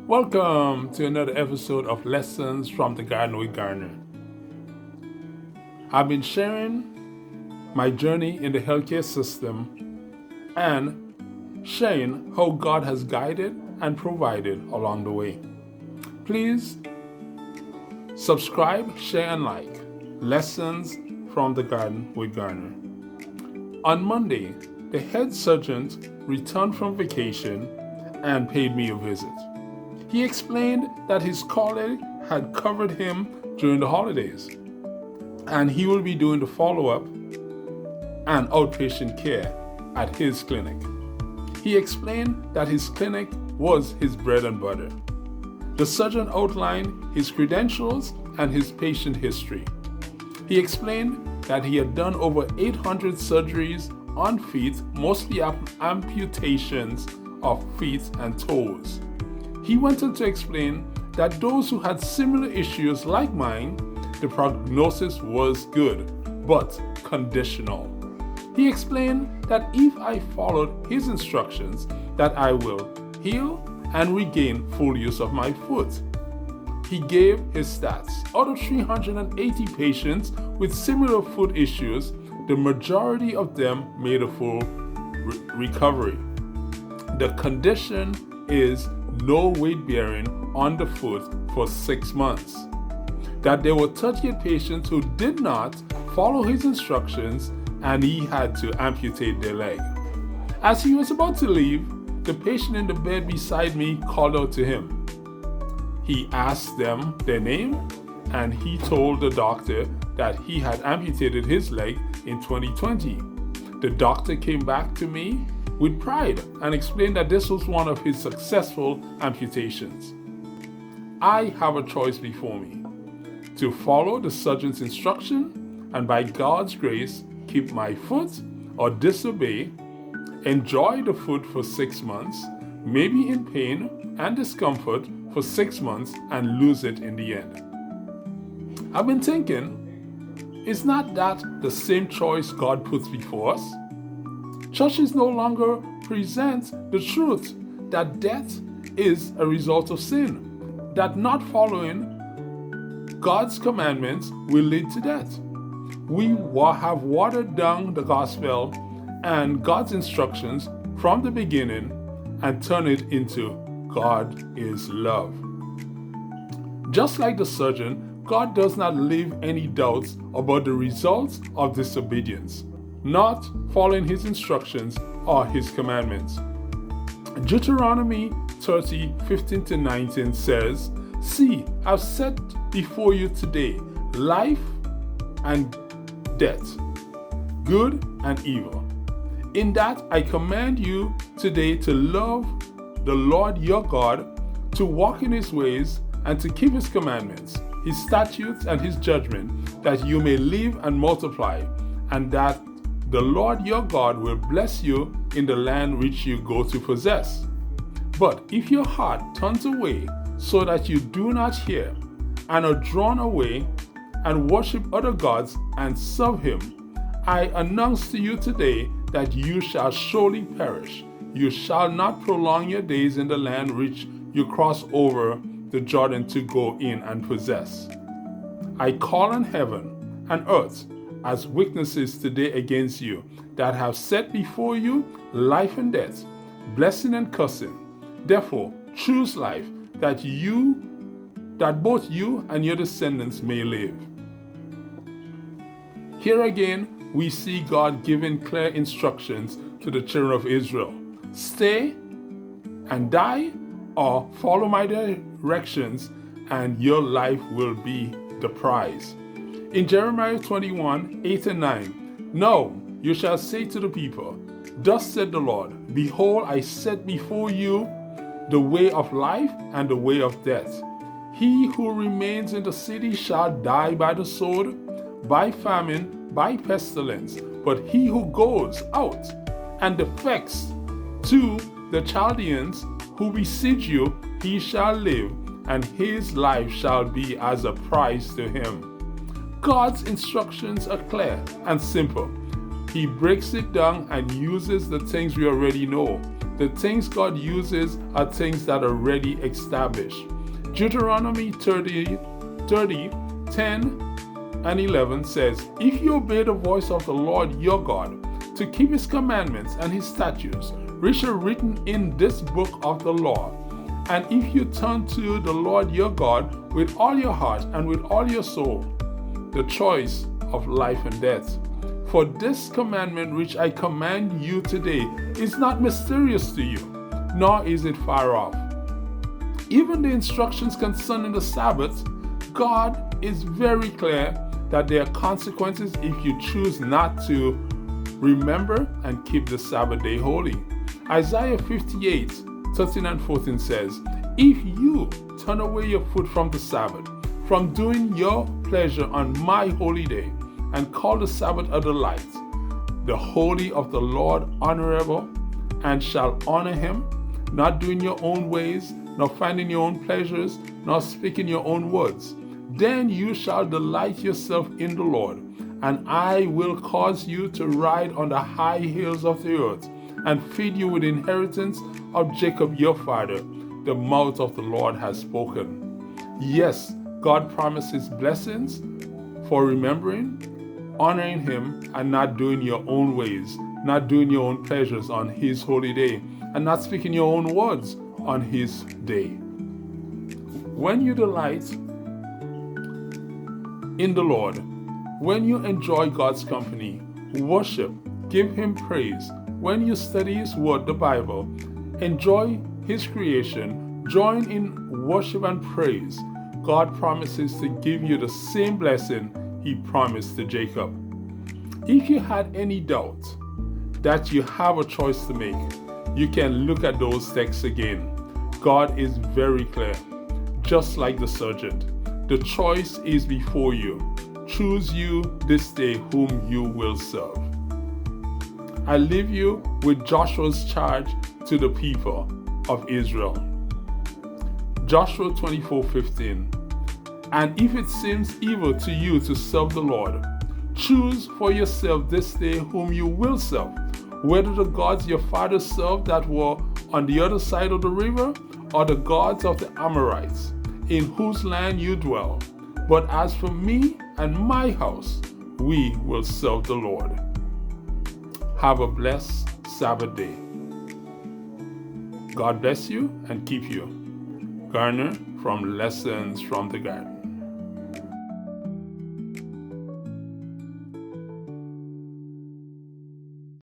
Welcome to another episode of Lessons from the Garden with Garner. I've been sharing my journey in the healthcare system and sharing how God has guided and provided along the way. Please subscribe, share, and like Lessons from the Garden with Garner. On Monday, the head surgeon returned from vacation and paid me a visit. He explained that his colleague had covered him during the holidays, and he will be doing the follow-up and outpatient care at his clinic. He explained that his clinic was his bread and butter. The surgeon outlined his credentials and his patient history. He explained that he had done over 800 surgeries on feet, mostly amputations of feet and toes. He went on to explain that those who had similar issues like mine, the prognosis was good, but conditional. He explained that if I followed his instructions, that I will heal and regain full use of my foot. He gave his stats. Out of 380 patients with similar foot issues, the majority of them made a full recovery. The condition is no weight bearing on the foot for 6 months. That there were 38 patients who did not follow his instructions and he had to amputate their leg. As he was about to leave, the patient in the bed beside me called out to him. He asked them their name and he told the doctor that he had amputated his leg in 2020. The doctor came back to me with pride and explained that this was one of his successful amputations. I have a choice before me: to follow the surgeon's instruction and by God's grace keep my foot, or disobey, enjoy the foot for 6 months, maybe in pain and discomfort for 6 months, and lose it in the end. I've been thinking, is not that the same choice God puts before us? Churches no longer present the truth that death is a result of sin, that not following God's commandments will lead to death. We have watered down the gospel and God's instructions from the beginning and turned it into God is love. Just like the surgeon, God does not leave any doubts about the results of disobedience, not following his instructions or his commandments. Deuteronomy 30:15-19 says, "See, I've set before you today life and death, good and evil. In that I command you today to love the Lord your God, to walk in his ways and to keep his commandments, his statutes and his judgment, that you may live and multiply, and that the Lord your God will bless you in the land which you go to possess. But if your heart turns away so that you do not hear, and are drawn away and worship other gods and serve him, I announce to you today that you shall surely perish. You shall not prolong your days in the land which you cross over the Jordan to go in and possess. I call on heaven and earth as witnesses today against you, that have set before you life and death, blessing and cursing. Therefore, choose life, that both you and your descendants may live." Here again, we see God giving clear instructions to the children of Israel: stay and die, or follow my directions, and your life will be the prize. In Jeremiah 21:8-9, "Now you shall say to the people, Thus said the Lord, Behold, I set before you the way of life and the way of death. He who remains in the city shall die by the sword, by famine, by pestilence. But he who goes out and defects to the Chaldeans who besiege you, he shall live, and his life shall be as a prize to him." God's instructions are clear and simple. He breaks it down and uses the things we already know The things God uses are things that are already established. Deuteronomy 30:10 and 11 says, "If you obey the voice of the Lord your God, to keep his commandments and his statutes, which are written in this book of the law, and if you turn to the Lord your God with all your heart and with all your soul," the choice of life and death. "For this commandment which I command you today is not mysterious to you, nor is it far off." Even the instructions concerning the Sabbath, God is very clear that there are consequences if you choose not to remember and keep the Sabbath day holy. Isaiah 58:13 and 14 says, "If you turn away your foot from the Sabbath, from doing your pleasure on my holy day, and call the Sabbath a delight, the holy of the Lord honorable, and shall honor him, not doing your own ways, nor finding your own pleasures, nor speaking your own words, then you shall delight yourself in the Lord, and I will cause you to ride on the high hills of the earth, and feed you with inheritance of Jacob your father. The mouth of the Lord has spoken." Yes, God promises blessings for remembering, honoring him, and not doing your own ways, not doing your own pleasures on his holy day, and not speaking your own words on his day. When you delight in the Lord, when you enjoy God's company, worship, give him praise, when you study his word, the Bible, enjoy his creation, join in worship and praise, God promises to give you the same blessing he promised to Jacob. If you had any doubt that you have a choice to make, you can look at those texts again. God is very clear, just like the sergeant. The choice is before you. Choose you this day whom you will serve. I leave you with Joshua's charge to the people of Israel. Joshua 24:15. "And if it seems evil to you to serve the Lord, choose for yourself this day whom you will serve, whether the gods your fathers served that were on the other side of the river, or the gods of the Amorites, in whose land you dwell. But as for me and my house, we will serve the Lord." Have a blessed Sabbath day. God bless you and keep you. Garner from Lessons from the Garden.